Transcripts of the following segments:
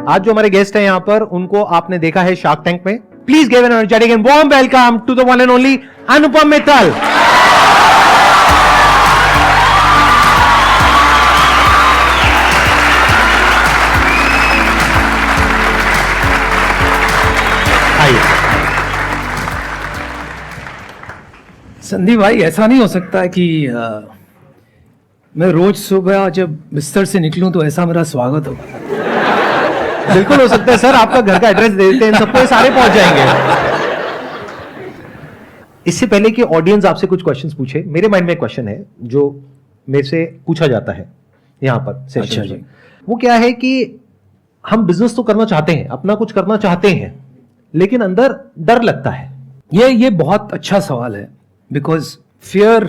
आज जो हमारे गेस्ट हैं यहाँ पर, उनको आपने देखा है शार्क टैंक में. Please give an energetic and warm welcome to the one and only Anupam Mittal. Sandeep भाई, ऐसा नहीं हो सकता है कि मैं रोज सुबह जब बिस्तर से निकलूं तो ऐसा मेरा स्वागत होगा. बिल्कुल हो सकता है सर. आपका घर का एड्रेस दे देते हैं, सबको ये सारे पहुंच जाएंगे. इससे पहले कि ऑडियंस आपसे कुछ क्वेश्चंस पूछे, मेरे माइंड में एक क्वेश्चन है जो मेरे से पूछा जाता है यहाँ पर सेशन में. वो क्या है कि हम बिजनेस तो करना चाहते हैं, अपना कुछ करना चाहते हैं, लेकिन अंदर डर लगता है. ये बहुत अच्छा सवाल है. बिकॉज फियर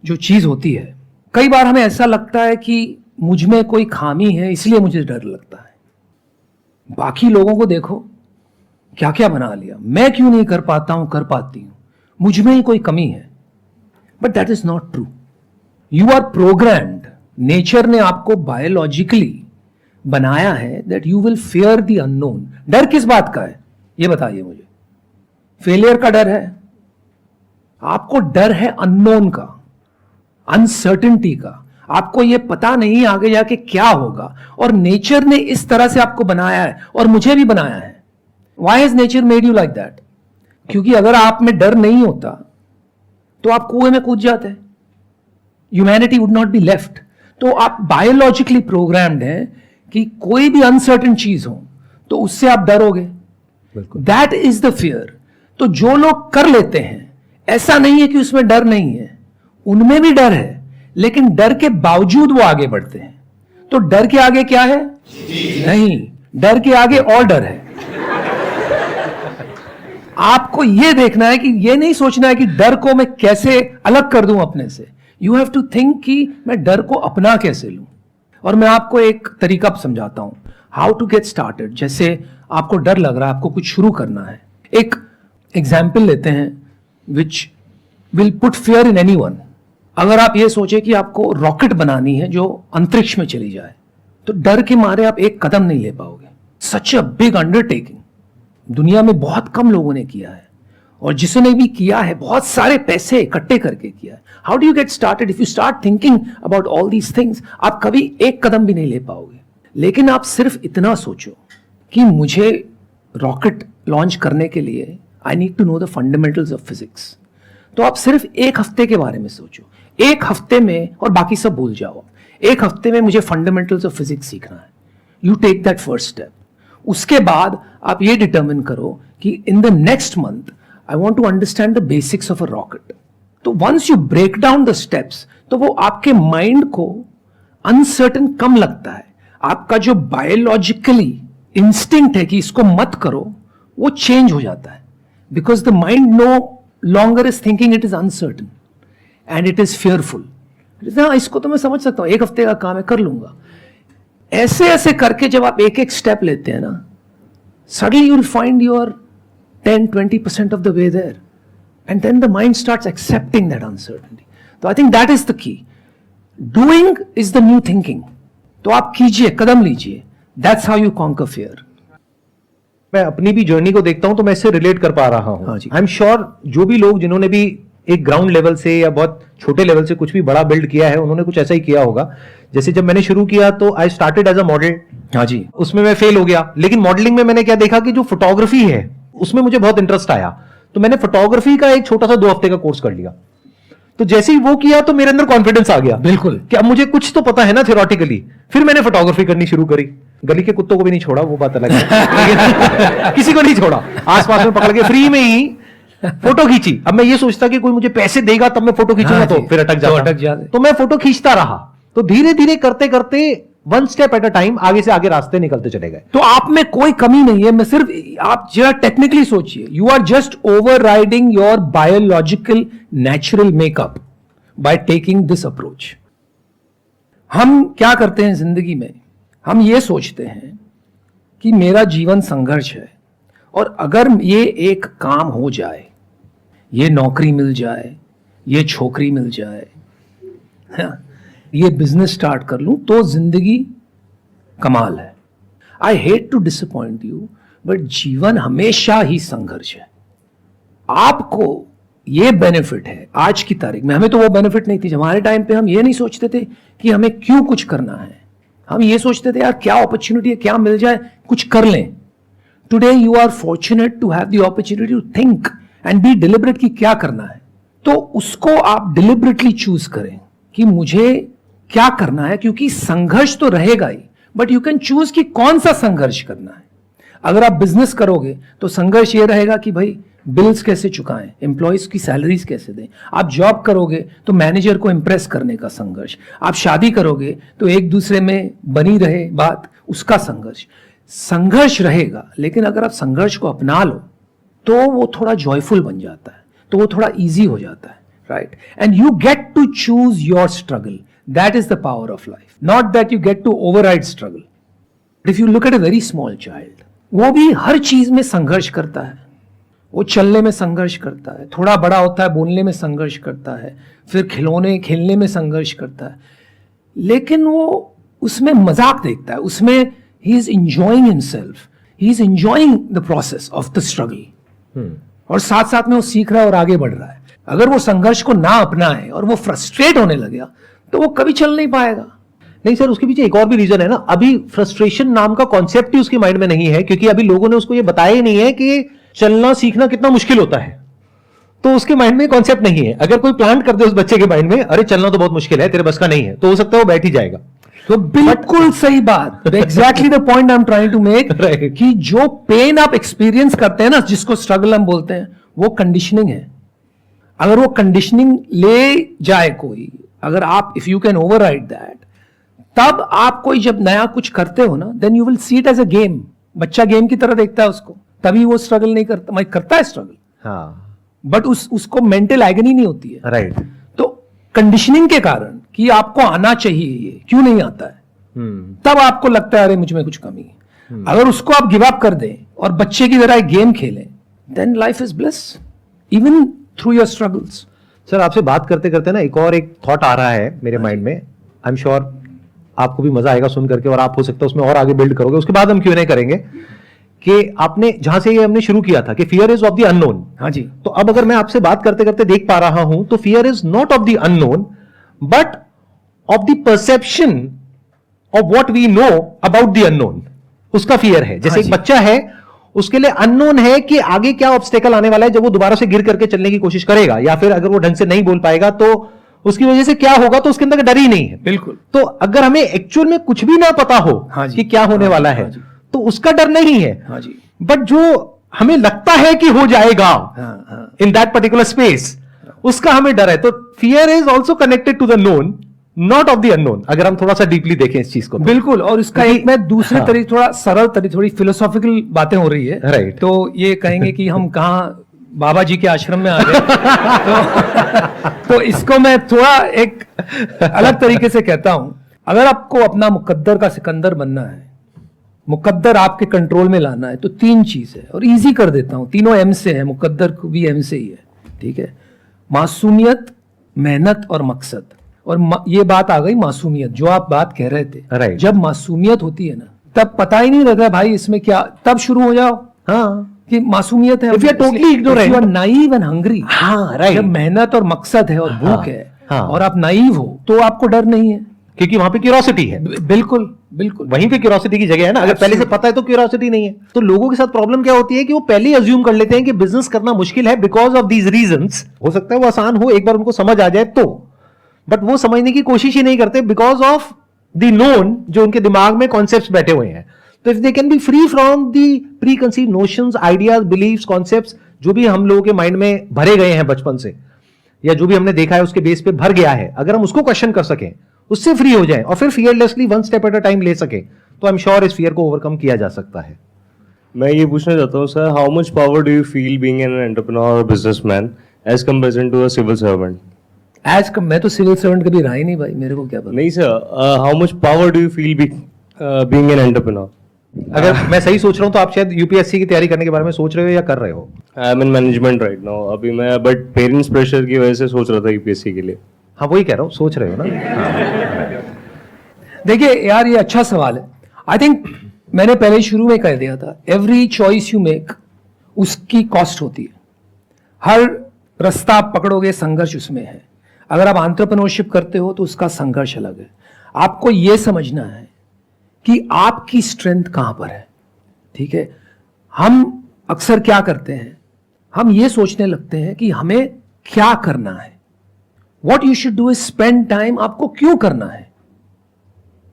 जो चीज होती है, कई बार हमें ऐसा लगता है कि मुझ में कोई खामी है इसलिए मुझे डर लगता है. बाकी लोगों को देखो क्या क्या बना लिया, मैं क्यों नहीं कर पाता हूं, कर पाती हूं, मुझ में ही कोई कमी है. But that is not true. You are programmed. Nature ने आपको बायोलॉजिकली बनाया है that you will fear the unknown. डर किस बात का है ये बताइए मुझे. फेलियर का डर है आपको, डर है अननोन का, अनसर्टेनिटी का. आपको यह पता नहीं आगे जाके क्या होगा, और नेचर ने इस तरह से आपको बनाया है और मुझे भी बनाया है. Why has nature made you like that? क्योंकि अगर आप में डर नहीं होता तो आप कुएं में कूद जाते. Humanity would not be left. तो आप बायोलॉजिकली प्रोग्राम्ड हैं कि कोई भी अनसर्टेन चीज हो तो उससे आप डरोगे. That is the fear. तो जो लोग कर लेते हैं, ऐसा नहीं है कि उसमें डर नहीं है, उनमें भी डर है, लेकिन डर के बावजूद वो आगे बढ़ते हैं. तो डर के आगे क्या है? नहीं, डर के आगे और डर है. आपको यह देखना है कि यह नहीं सोचना है कि डर को मैं कैसे अलग कर दूं अपने से. यू हैव टू थिंक कि मैं डर को अपना कैसे लूं. और मैं आपको एक तरीका समझाता हूं हाउ टू गेट स्टार्टेड. जैसे आपको डर लग रहा है, आपको कुछ शुरू करना है. एक एग्जाम्पल लेते हैं which will put fear in anyone. अगर आप ये सोचे कि आपको रॉकेट बनानी है जो अंतरिक्ष में चली जाए, तो डर के मारे आप एक कदम नहीं ले पाओगे. सच अ बिग अंडरटेकिंग. दुनिया में बहुत कम लोगों ने किया है, और जिसने भी किया है बहुत सारे पैसे इकट्ठे करके किया है. How do you get started? If you start thinking about all these things, आप कभी एक कदम भी नहीं ले पाओगे. लेकिन आप सिर्फ इतना सोचो कि मुझे रॉकेट लॉन्च करने के लिए I need to know the fundamentals of physics. तो आप सिर्फ एक हफ्ते के बारे में सोचो. एक हफ्ते में, और बाकी सब भूल जाओ. एक हफ्ते में मुझे फंडामेंटल्स ऑफ फिजिक्स सीखना है. You take that first step. उसके बाद आप ये डिटरमिन करो कि in the next month I want to understand the basics of a rocket. तो once you break down the steps, तो वो आपके माइंड को अनसर्टन कम लगता है. आपका जो बायोलॉजिकली इंस्टिंक्ट है कि इसको मत करो, वो चेंज हो जाता है. Because the mind no longer is thinking it is uncertain and it is fearful. हाँ, इसको तो मैं समझ सकता हूँ, एक हफ्ते का काम है, कर लूंगा. ऐसे ऐसे करके जब आप एक एक स्टेप लेते हैं ना, suddenly you will find you are 10-20% of the way there, and then the mind starts accepting that uncertainty. So I think that is the key. Doing is the new thinking. तो आप कीजिए, कदम लीजिए. That's how you conquer fear. मैं अपनी भी journey को देखता हूं तो मैं इससे रिलेट कर पा रहा हूं. आई एम श्योर जो भी लोग जिन्होंने भी एक ग्राउंड लेवल से या बहुत छोटे लेवल से कुछ भी बड़ा बिल्ड किया है, उन्होंने कुछ ऐसा ही किया होगा. जैसे जब मैंने शुरू किया तो I started as a model. हाँ जी. उसमें मैं फेल हो गया, लेकिन मॉडलिंग में मैंने क्या देखा कि जो फोटोग्राफी है उसमें मुझे बहुत इंटरेस्ट आया. तो मैंने फोटोग्राफी का एक छोटा सा 2 हफ्ते का कोर्स कर लिया. तो जैसे ही वो किया तो मेरे अंदर कॉन्फिडेंस आ गया. बिल्कुल, कि अब मुझे कुछ तो पता है ना थियोरेटिकली. फिर मैंने फोटोग्राफी करनी शुरू करी. गली के कुत्तों को भी नहीं छोड़ा, वो बात अलग है. किसी को नहीं छोड़ा, आसपास में पकड़ के फ्री में ही फोटो खींची. अब मैं ये सोचता कि कोई मुझे पैसे देगा तब मैं फोटो खींचूंगा, तो फिर अटक जाता. तो मैं फोटो खींचता रहा. तो धीरे धीरे करते करते one step at a time आगे से आगे रास्ते निकलते चले गए. तो आप में कोई कमी नहीं है. मैं सिर्फ, आप जरा टेक्निकली सोचिए. You are just overriding your biological natural makeup by taking this approach. हम क्या करते हैं जिंदगी में, हम ये सोचते हैं कि मेरा जीवन संघर्ष है, और अगर ये एक काम हो जाए, ये नौकरी मिल जाए, ये छोकरी मिल जाए, ये बिजनेस स्टार्ट कर लूं तो जिंदगी कमाल है. I hate to disappoint you, but जीवन हमेशा ही संघर्ष है। आपको ये बेनिफिट है आज की तारीख में, हमें तो वो बेनिफिट नहीं थी। जब हमारे टाइम पे हम ये नहीं सोचते थे कि हमें क्यों कुछ करना है, हम ये सोचते थे यार क्या अपॉर्चुनिटी है, क्या मिल जाए कुछ कर लें। Today you are fortunate to have the opportunity to think and be deliberate कि क्या करना है। तो उसको आप डिलिबरेटली चूज करें कि मुझे क्या करना है, क्योंकि संघर्ष तो रहेगा ही, बट यू कैन चूज कि कौन सा संघर्ष करना है। अगर आप बिजनेस करोगे तो संघर्ष ये रहेगा कि भाई बिल्स कैसे चुकाएं, एम्प्लॉयज की सैलरीज कैसे दें। आप जॉब करोगे तो मैनेजर को इंप्रेस करने का संघर्ष। आप शादी करोगे तो एक दूसरे में बनी रहे बात, उसका संघर्ष। संघर्ष रहेगा, लेकिन अगर आप संघर्ष को अपना लो तो वो थोड़ा जॉयफुल बन जाता है, तो वो थोड़ा इजी हो जाता है, right. And you get to choose your struggle, that is the power of life, not that you get to override struggle. If you look at a very small child, वो भी हर चीज में संघर्ष करता है। वो चलने में संघर्ष करता है, थोड़ा बड़ा होता है बोलने में संघर्ष करता है, फिर खिलौने खेलने में संघर्ष करता है, लेकिन वो उसमें मजाक देखता है, उसमें he is enjoying himself, he is enjoying the process of the struggle, और साथ साथ में वो सीख रहा है और आगे बढ़ रहा है। अगर वो संघर्ष को ना अपनाए और वो फ्रस्ट्रेट होने लगेगा तो वो कभी चल नहीं पाएगा। नहीं सर, उसके पीछे एक और भी रीजन है ना, अभी फ्रस्ट्रेशन नाम का कॉन्सेप्ट ही उसके माइंड में नहीं है, क्योंकि अभी लोगों ने उसको ये बताया ही नहीं है कि चलना सीखना कितना मुश्किल होता है। तो उसके माइंड में कॉन्सेप्ट नहीं है। अगर कोई प्लांट कर दे उस बच्चे के माइंड में, अरे चलना तो बहुत मुश्किल है, तेरे बस का नहीं है, तो हो सकता है वो बैठ ही जाएगा। तो बिल्कुल सही बात, exactly the point I am trying to make, कि जो पेन आप एक्सपीरियंस करते हैं ना, जिसको स्ट्रगल हम बोलते हैं, वो कंडीशनिंग है। अगर वो कंडीशनिंग ले जाए कोई, अगर आप if you can override that, तब आप कोई जब नया कुछ करते हो ना, then you will see it as a game. बच्चा गेम की तरह देखता है उसको, तभी वो स्ट्रगल नहीं करता, मैं करता है स्ट्रगल, हाँ, बट उसको मेंटल एगनी नहीं होती है, राइट। तो कंडीशनिंग के कारण कि आपको आना चाहिए, ये क्यों नहीं आता है, तब आपको लगता है अरे मुझ में कुछ कमी है। अगर उसको आप गिव अप कर दें और बच्चे की तरह एक गेम खेलें, then life is bliss even through your struggles. Sir, आपसे बात करते करते ना एक थॉट आ रहा है मेरे माइंड में, आई एम श्योर आपको भी मजा आएगा सुन करके, और आप हो सकता है उसमें और आगे बिल्ड करोगे। उसके बाद हम क्यों नहीं करेंगे कि आपने जहां से ये हमने शुरू किया था कि fear is of the unknown. हाँ जी। तो अब अगर मैं आपसे बात करते करते देख पा रहा हूं, तो fear is not of the unknown but of the perception of what we know about the unknown, उसका फियर है। जैसे एक बच्चा है, उसके लिए अननोन है कि आगे क्या ऑब्स्टेकल आने वाला है जब वो दोबारा से गिर करके चलने की कोशिश करेगा, या फिर अगर वो ढंग से नहीं बोल पाएगा तो उसकी वजह से क्या होगा, तो उसके अंदर डर ही नहीं है। बिल्कुल। तो अगर हमें एक्चुअल में कुछ भी ना पता हो कि क्या होने वाला है, तो उसका डर नहीं है। हाँ जी। बट जो हमें लगता है कि हो जाएगा इन दैट पर्टिकुलर स्पेस, उसका हमें डर है। तो fear is also connected to the known, not of the unknown, अगर हम थोड़ा सा डीपली देखें इस चीज को। बिल्कुल। और इसका एक मैं दूसरे तरीके, थोड़ा सरल तरीके, थोड़ी फिलोसॉफिकल बातें हो रही है, राइट। तो ये कहेंगे कि हम कहाँ बाबा जी के आश्रम में आ गए। तो इसको मैं थोड़ा एक अलग तरीके से कहता हूं। अगर आपको अपना मुकद्दर का सिकंदर बनना है, मुकद्दर आपके कंट्रोल में लाना है, तो तीन चीज है, और इजी कर देता हूं, तीनों एम से है, मुकद्दर को भी एम से ही है, ठीक है। मासूमियत, मेहनत और मकसद। और ये बात आ गई मासूमियत, जो आप बात कह रहे थे। Right. जब मासूमियत होती है ना, तब पता ही नहीं रहता भाई इसमें क्या, तब शुरू हो जाओ कि मासूमियत है। If you are totally ignorant, if you are naive and hungry, हाँ, right. जब मेहनत और मकसद है और भूख है, हाँ. और आप नाइव हो, तो आपको डर नहीं है, क्योंकि वहां पे क्यूरोसिटी है। बिल्कुल बिल्कुल। वहीं पे क्यूरोसिटी की जगह है ना। अगर पहले से पता है तो क्यूरोसिटी नहीं है। तो लोगों के साथ प्रॉब्लम क्या होती है कि वो पहले ही अज्यूम कर लेते हैं कि बिजनेस करना मुश्किल है बिकॉज ऑफ दीज रीजंस। हो सकता है वो आसान हो, एक बार उनको समझ आ जाए तो, बट वो समझने की कोशिश ही नहीं करते बिकॉज ऑफ द नोन, जो उनके दिमाग में कॉन्सेप्ट्स बैठे हुए हैं। तो if they can be free from the preconceived notions, ideas, beliefs, concepts, जो भी हम लोगों के माइंड में भरे गए हैं बचपन से, या जो भी हमने देखा है उसके बेस पे भर गया है, अगर हम उसको क्वेश्चन कर सकें, उससे फ्री हो जाए और फिर fearlessly one step at a time ले सके, तो आई एम श्योर इस फियर को ओवरकम किया जा सकता है। मैं ये पूछना चाहता हूँ sir, how much power do you feel being an entrepreneur और businessman as comparison to a civil servant? मैं तो सिविल सर्वेंट कभी रहा ही नहीं भाई, मेरे को क्या पता। नहीं sir, how much power do you feel being an entrepreneur? अगर मैं सही सोच रहा हूं तो आप शायद यूपीएससी की तैयारी करने के बारे में सोच रहे हो या कर रहे हो? I am in management right now अभी मैं, बट पेरेंट्स प्रेशर की वजह से सोच रहा था यूपीएससी के लिए। हाँ, वही कह रहा हूँ, सोच रहे हो ना। देखिए यार, ये अच्छा सवाल है। आई थिंक मैंने पहले शुरू में कह दिया था, एवरी चॉइस यू मेक उसकी कॉस्ट होती है। हर रास्ता आप पकड़ोगे, संघर्ष उसमें है। अगर आप एंटरप्रेन्योरशिप करते हो तो उसका संघर्ष अलग है। आपको यह समझना है कि आपकी स्ट्रेंथ कहां पर है। ठीक है, हम अक्सर क्या करते हैं, हम ये सोचने लगते हैं कि हमें क्या करना है। What you should do is spend time, आपको क्यों करना है,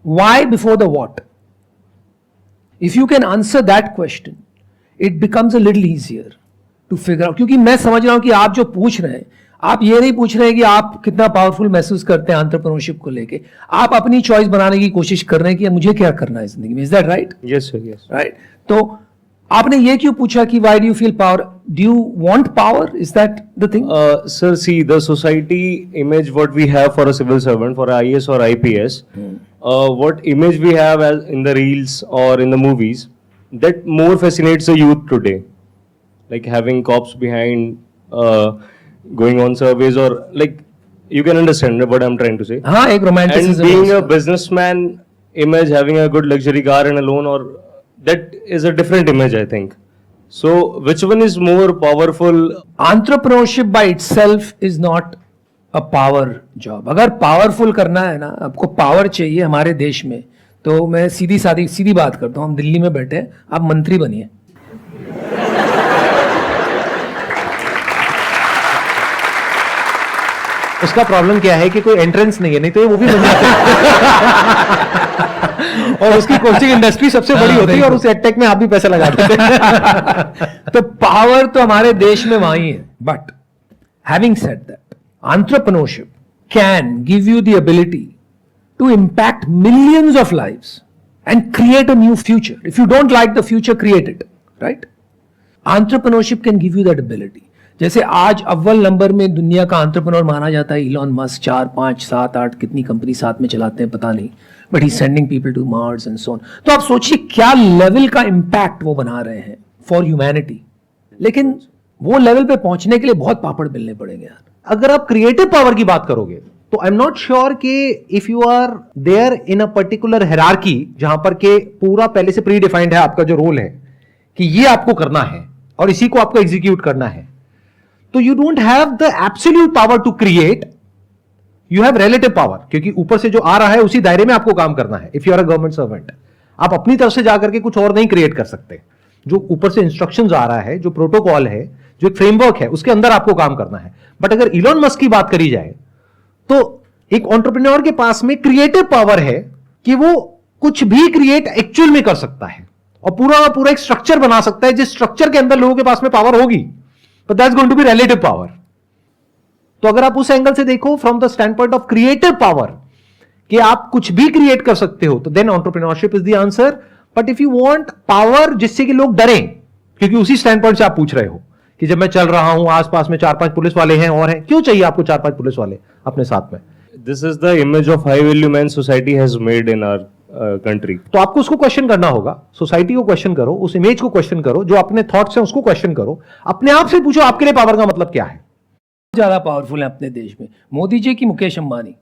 why before the what. If you can answer that question it becomes a little easier to figure out. क्योंकि मैं समझ रहा हूं कि आप जो पूछ रहे हैं, आप ये नहीं पूछ रहे हैं कि आप कितना पावरफुल महसूस करते हैं एंटरप्रेन्योरशिप को लेके, आप अपनी चॉइस बनाने की कोशिश कर रहे हैं कि मुझे क्या करना है जिंदगी में। Is that right? Yes, sir. Yes. Right. तो आपने ये क्यों पूछा कि why do you feel power, do you want power, is that the thing? Sir, see, the society image what we have for a civil servant, for a IAS or IPS, what image we have as in the reels or in the movies, that more fascinates the youth today. Like having cops behind, going on surveys, or like, you can understand what I'm trying to say. हाँ, एक And romanticism being a businessman image, having a good luxury car and a loan, or that is a different image, I think. So, which one is more powerful? Entrepreneurship by itself is not a power job. अगर powerful करना है ना, आपको power चाहिए हमारे देश में, तो मैं सीधी बात करता हूँ, हम दिल्ली में बैठे हैं, आप मंत्री बनिए। उसका प्रॉब्लम क्या है कि कोई एंट्रेंस नहीं है, नहीं तो वो भी बन जाते और उसकी कोचिंग इंडस्ट्री सबसे बड़ी होती है और उस एडटेक में आप भी पैसा लगा देते हैं। तो पावर तो हमारे देश में वहां ही है। But having said that, entrepreneurship can give you the ability to impact millions of lives and create a new future. If you don't like the future, create it, right? Entrepreneurship can give you that ability. जैसे आज अव्वल number में दुनिया का entrepreneur माना जाता है Elon Musk, 4, 5, 7, 8 कितनी कंपनी साथ में चलाते हैं पता नहीं, but he sending people to Mars and so on. तो आप सोचिए क्या लेवल का इंपैक्ट वो बना रहे हैं फॉर ह्यूमैनिटी। लेकिन वो लेवल पे पहुंचने के लिए बहुत पापड़ बेलने पड़ेंगे यार। अगर आप क्रिएटिव पावर की बात करोगे तो आई एम नॉट श्योर कि if you are there in a particular hierarchy जहां पर के पूरा पहले से प्री डिफाइंड है आपका जो रोल है कि ये आपको करना है और इसी को आपको एग्जीक्यूट करना है, तो you don't have the absolute power to create, you have relative power, क्योंकि ऊपर से जो आ रहा है उसी दायरे में आपको काम करना है। If you are a government servant, आप अपनी तरफ से जाकर के कुछ और नहीं क्रिएट कर सकते। जो ऊपर से इंस्ट्रक्शंस आ रहा है, जो प्रोटोकॉल है, जो एक फ्रेमवर्क है, उसके अंदर आपको काम करना है। बट अगर इलॉन मस्क की बात करी जाए तो एक एंटरप्रेन्योर के पास में क्रिएटिव पावर है कि वो कुछ भी क्रिएट एक्चुअल में कर सकता है और पूरा एक स्ट्रक्चर बना सकता है, जिस स्ट्रक्चर के अंदर लोगों के पास में पावर होगी, but that's going to be relative power. तो अगर आप उस एंगल से देखो from the standpoint of creative power कि आप कुछ भी क्रिएट कर सकते हो, तो then entrepreneurship is the answer. But if you want power जिससे कि लोग डरें, क्योंकि उसी स्टैंड पॉइंट से आप पूछ रहे हो कि जब मैं चल रहा हूं आसपास में 4-5 पुलिस वाले हैं और हैं, क्यों चाहिए आपको 4-5 पुलिस वाले अपने साथ में? This is the image of high value man society has made in our country. तो आपको उसको क्वेश्चन करना होगा, सोसाइटी को क्वेश्चन करो, उस इमेज को क्वेश्चन करो, जो अपने थॉट्स हैं उसको क्वेश्चन करो, अपने आप से पूछो आपके लिए पावर का मतलब क्या है। ज्यादा पावरफुल है अपने देश में, मोदी जी की Mukesh Ambani?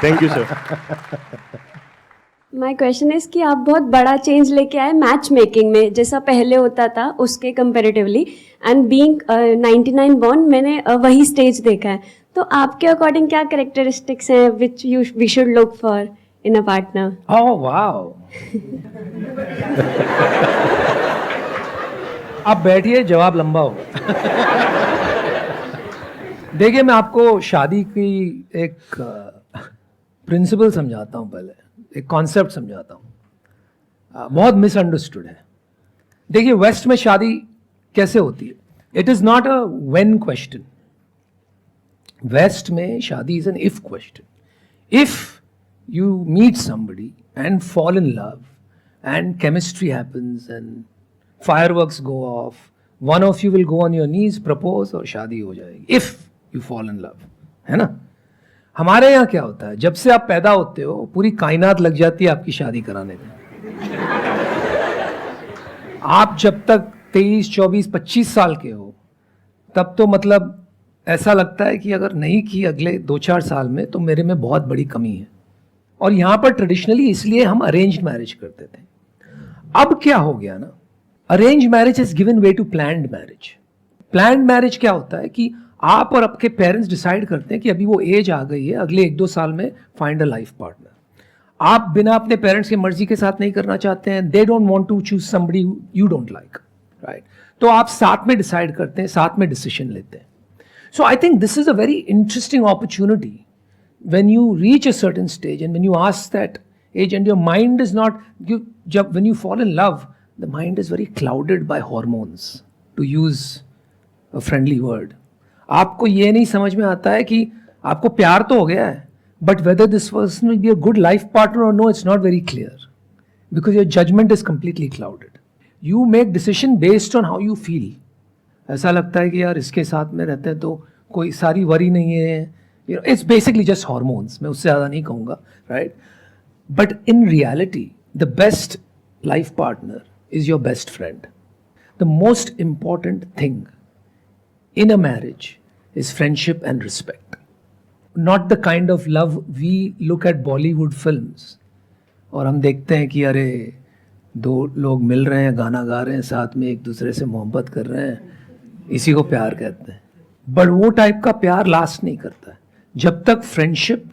Thank you, sir. My question is कि आप बहुत बड़ा चेंज लेके आए मैच मेकिंग में, जैसा पहले होता था उसके कंपैरेटिवली, एंड बीइंग 99 बॉर्न मैंने वही स्टेज देखा है। तो आपके अकॉर्डिंग क्या कैरेक्टरिस्टिक्स हैं which we should look for in a partner? Oh wow. आप बैठिए, जवाब लंबा होगा। देखिए, मैं आपको शादी की एक प्रिंसिपल समझाता हूं, पहले एक कॉन्सेप्ट समझाता हूं, बहुत मिसअंडरस्टूड है। देखिए, वेस्ट में शादी कैसे होती है, it is not a when question. West में शादी is an if question. If you meet somebody and fall in love and chemistry happens and fireworks go off, one of you will go on your knees, propose और शादी हो जाएगी, if you fall in love, है ना? हमारे यहाँ क्या होता है, जब से आप पैदा होते हो पूरी कायनात लग जाती है आपकी शादी कराने में। आप जब तक 23, 24, 25 साल के हो, तब तो मतलब ऐसा लगता है कि अगर नहीं की अगले 2-4 साल में तो मेरे में बहुत बड़ी कमी है। और यहाँ पर ट्रेडिशनली इसलिए हम अरेंज्ड मैरिज करते थे। अब क्या हो गया ना, arrange marriage is given way to planned marriage. Planned marriage क्या होता है कि आप और आपके पेरेंट्स डिसाइड करते हैं कि अभी वो एज आ गई है, अगले 1-2 साल में फाइंड अ लाइफ पार्टनर। आप बिना अपने पेरेंट्स की मर्जी के साथ नहीं करना चाहते हैं, they don't want to choose somebody you don't like, right? तो आप साथ में डिसाइड करते हैं, साथ में डिसीजन लेते हैं। So I think this is a very interesting opportunity when you reach a certain stage and when you ask that age and your mind is not when you fall in love, the mind is very clouded by hormones, to use a friendly word. आपको ये नहीं समझ में आता है कि आपको प्यार तो हो गया है, but whether this person will be a good life partner or no, it's not very clear because your judgment is completely clouded. You make decision based on how you feel. ऐसा लगता है कि यार इसके साथ में रहते हैं तो कोई सारी वरी नहीं है, it's basically just hormones. मैं उससे ज़्यादा नहीं कहूँगा, right? But in reality, the best life partner is your best friend. The most important thing in a marriage is friendship and respect. Not the kind of love we look at Bollywood films. और हम देखते हैं कि अरे 2 लोग मिल रहे हैं, गाना गा रहे हैं, साथ में एक दूसरे से मोहब्बत कर रहे हैं, इसी को प्यार कहते हैं। बट वो टाइप का प्यार लास्ट नहीं करता है जब तक फ्रेंडशिप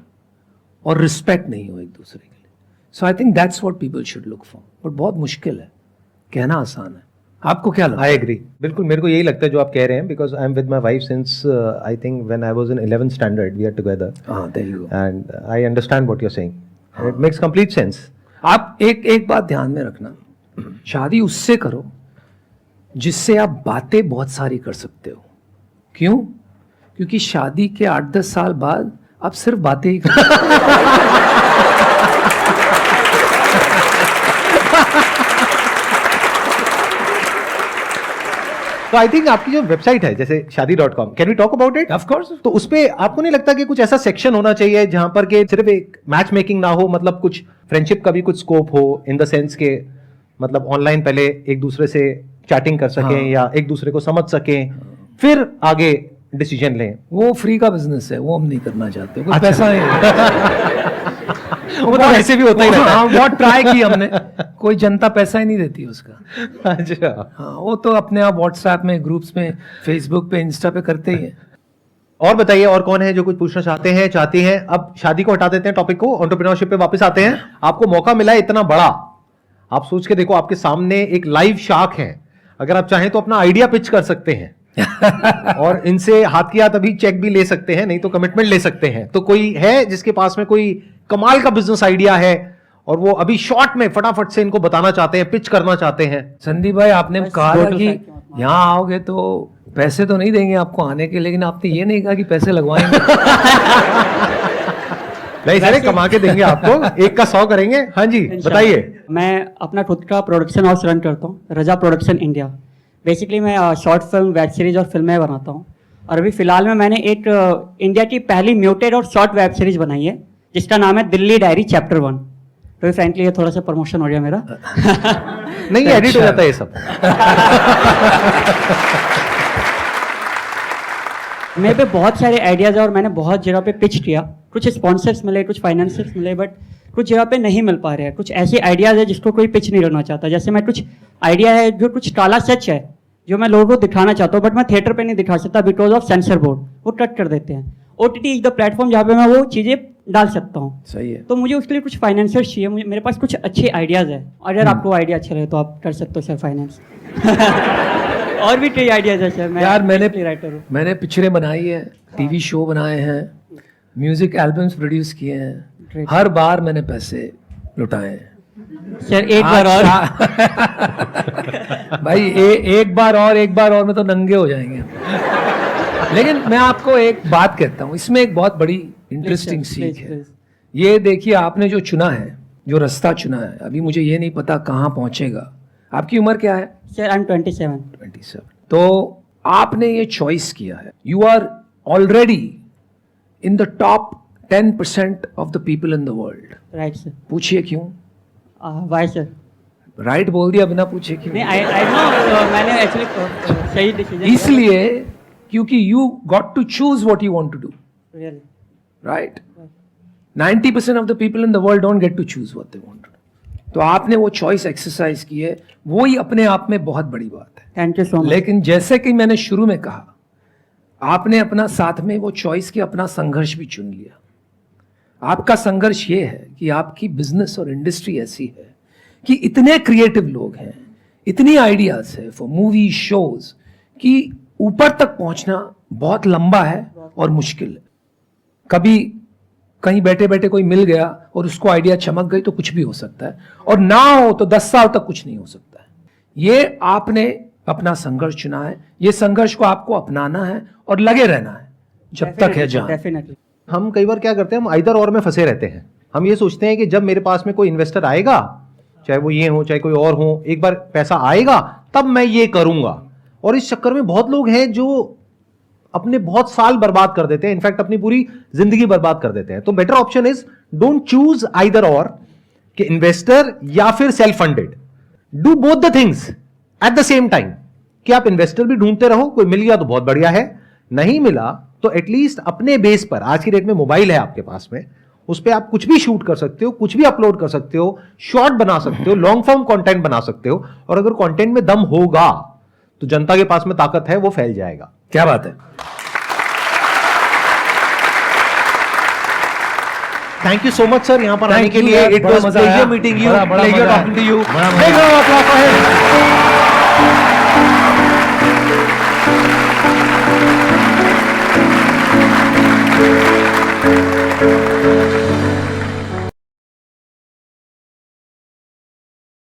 और रिस्पेक्ट नहीं हो एक दूसरे के लिए। So I think that's what people should look for. But बहुत मुश्किल है, कहना आसान है। आपको क्या लगता है? आई एग्री, बिल्कुल मेरे को यही लगता है जो आप कह रहे हैं, because I am with my wife since I think when I was in 11th standard we are together, there you go. And I understand what you are saying, it makes complete sense. आप एक बात ध्यान में रखना, शादी उससे करो जिससे आप बातें बहुत सारी कर सकते हो। क्यों? क्योंकि शादी के 8-10 साल बाद आप सिर्फ बातें ही करो। तो आई थिंक आपकी जो वेबसाइट है जैसे शादी.com, can we talk about it? Of course. तो उस पे आपको नहीं लगता कि कुछ ऐसा सेक्शन होना चाहिए जहां पर के सिर्फ एक मैच मेकिंग ना हो, मतलब कुछ फ्रेंडशिप का भी कुछ स्कोप हो, इन द सेंस के मतलब ऑनलाइन पहले एक दूसरे से चैटिंग कर सकें, या एक दूसरे को समझ सकें, फिर आगे डिसीजन लें? वो फ्री का बिजनेस है, वो हम नहीं करना चाहते। कुछ पैसा नहीं वो तो ऐसे भी होता ही रहता है। हाँ, बहुत ट्राई की हमने, कोई जनता पैसा ही नहीं देती उसका। अच्छा, हाँ, वो तो अपने आप व्हाट्सएप में, ग्रुप्स में, फेसबुक पे, इंस्टा पे करते ही हैं। और बताइए, और कौन है जो कुछ पूछना चाहते हैं, चाहती हैं? अब शादी को हटा देते हैं टॉपिक को, एंटरप्रेन्योरशिप पे वापस आते हैं। आपको मौका मिला है इतना बड़ा, आप सोच के देखो, आपके सामने एक लाइव शार्क है, अगर आप चाहें तो अपना आइडिया पिच कर सकते हैं और इनसे हाथ की हाथ अभी चेक भी ले सकते हैं, नहीं तो कमिटमेंट ले सकते हैं। तो कोई है जिसके पास में कोई कमाल का बिजनेस आइडिया है और वो अभी शॉर्ट में फटाफट से इनको बताना चाहते हैं, पिच करना चाहते हैं? संदीप भाई, आपने कहा था कि यहाँ आओगे तो पैसे तो नहीं देंगे आपको आने के, लेकिन आपने ये नहीं कहा कि पैसे लगवाएंगे। नहीं सर, कमा के देंगे आपको, 1 का 100 करेंगे। हाँ जी, बताइए। मैं अपना खुद का प्रोडक्शन हाउस रन करता हूँ, रजा प्रोडक्शन इंडिया। बेसिकली मैं शॉर्ट फिल्म, वेब सीरीज और फिल्में बनाता हूँ। और अभी फिलहाल में मैंने एक इंडिया की पहली म्यूटेड और शॉर्ट वेब सीरीज बनाई है जिसका नाम है दिल्ली डायरी चैप्टर 1। तो फ्रैंकली ये थोड़ा सा प्रमोशन हो गया मेरा। नहीं, एडिट हो जाता है ये सब। मेरे पे बहुत सारे आइडियाज़ है और मैंने बहुत जगह पे पिच किया, कुछ स्पॉन्सर्स मिले, कुछ फाइनेंसर्स मिले, बट कुछ जगह पे नहीं मिल पा रहे हैं। कुछ ऐसे आइडियाज़ है जिसको कोई पिच नहीं करना चाहता। जैसे मैं कुछ आइडिया है जो कुछ काला सच है जो मैं लोगों को दिखाना चाहता हूँ, बट मैं थिएटर पे नहीं दिखा सकता बिकॉज ऑफ सेंसर बोर्ड, वो कट कर देते हैं। OTT इज द प्लेटफॉर्म जहाँ पे मैं वो चीज़ें डाल सकता हूँ। सही है। तो मुझे उसके लिए कुछ फाइनेंसर्स चाहिए, मेरे पास कुछ अच्छे आइडियाज़ है। अगर आपको आइडिया अच्छा लगे तो आप कर सकते हो सर फाइनेंस। और भी कई आइडियाज़ है सर। यार मैंने राइटर हूँ, मैंने पिक्चरें बनाई है, टीवी शो बनाए हैं, म्यूजिक एल्बम्स प्रोड्यूस किए हैं, हर बार मैंने पैसे लुटाए हैं। सर एक बार और भाई एक बार और में तो नंगे हो जाएंगे। लेकिन मैं आपको एक बात कहता हूँ, इसमें एक बहुत बड़ी इंटरेस्टिंग सीख है। ये देखिए, आपने जो चुना है, जो रास्ता चुना है, अभी मुझे ये नहीं पता कहाँ पहुंचेगा। आपकी उम्र क्या है? Sir I am 27। 27। तो आपने ये चॉइस किया है, you are already in the top 10% of the people in the world. Right sir. पूछिए क्यों? Why sir? राइट बोल दिया बिना पूछे क्यों? नहीं, आई नो, मैंने एक्चुअली सही डिसीजन। इसलिए क्योंकि you got to choose what you want to do, really right? 90% of the people in the world don't get to choose what they want to do. तो आपने वो चॉइस एक्सरसाइज की है, वो ही अपने आप में बहुत बड़ी बात है। Thank you so much. लेकिन जैसे कि मैंने शुरू में कहा, आपने अपना साथ में वो चॉइस की अपना संघर्ष भी चुन लिया। आपका संघर्ष ये है कि आपकी बिजनेस और इंडस्ट्री ऐसी है कि इतने क्रिएटिव लोग हैं, इतनी आइडियाज है फॉर मूवी शोज, कि ऊपर तक पहुंचना बहुत लंबा है और मुश्किल है। कभी कहीं बैठे बैठे कोई मिल गया और उसको आइडिया चमक गई तो कुछ भी हो सकता है, और ना हो तो 10 साल तक कुछ नहीं हो सकता है। ये आपने अपना संघर्ष चुना है, ये संघर्ष को आपको अपनाना है और लगे रहना है जब तक है जान। डेफिनेटली। हम कई बार क्या करते हैं, हम आइदर और में फंसे रहते हैं। हम ये सोचते हैं कि जब मेरे पास में कोई इन्वेस्टर आएगा, चाहे वो ये हो चाहे कोई और हो, एक बार पैसा आएगा तब मैं ये करूंगा। और इस चक्कर में बहुत लोग हैं जो अपने बहुत साल बर्बाद कर देते हैं, इनफैक्ट अपनी पूरी जिंदगी बर्बाद कर देते हैं। तो better option is don't choose either और, कि इन्वेस्टर या फिर self funded. Do both the things at the same time, कि आप इन्वेस्टर भी ढूंढते रहो, कोई मिल गया तो बहुत बढ़िया है, नहीं मिला तो एटलीस्ट अपने बेस पर, आज की डेट में मोबाइल है आपके पास में, उस पर आप कुछ भी शूट कर सकते हो, कुछ भी अपलोड कर सकते हो, शॉर्ट बना सकते हो, लॉन्ग फॉर्म कंटेंट बना सकते हो, और अगर कंटेंट में दम होगा तो जनता के पास में ताकत है, वो फैल जाएगा। क्या बात है। Thank you so much sir, यहां पर Thank आने के you, लिए। यार, इट बड़ा वाज मजा आया। प्लेजर मीटिंग यू, बड़ा प्लेजर मजा टॉकिंग टू आया। यू। बड़ा मजा Big round of applause for him.